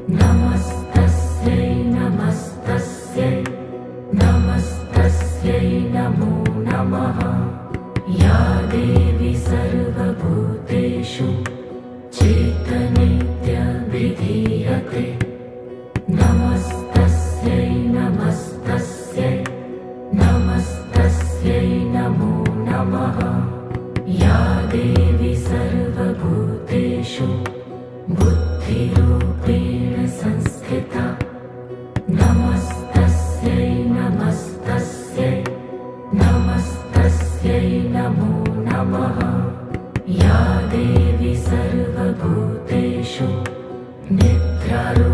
नमस्तस्यै नमस्तस्यै नमस्तस्यै नमो नमः। या देवी सर्वभूतेषु चेतनेत्यभिधीयते। नमस्तस्यै नमस्तस्यै नमस्तस्यै नमो नमः। या देवी सर्वभूतेषु बुद्धिरूपेण संस्थिता। नमस्तस्यै नमस्तस्यै नमस्तस्यै नमो नमः। या देवी सर्वभूतेषु निद्रारूपेण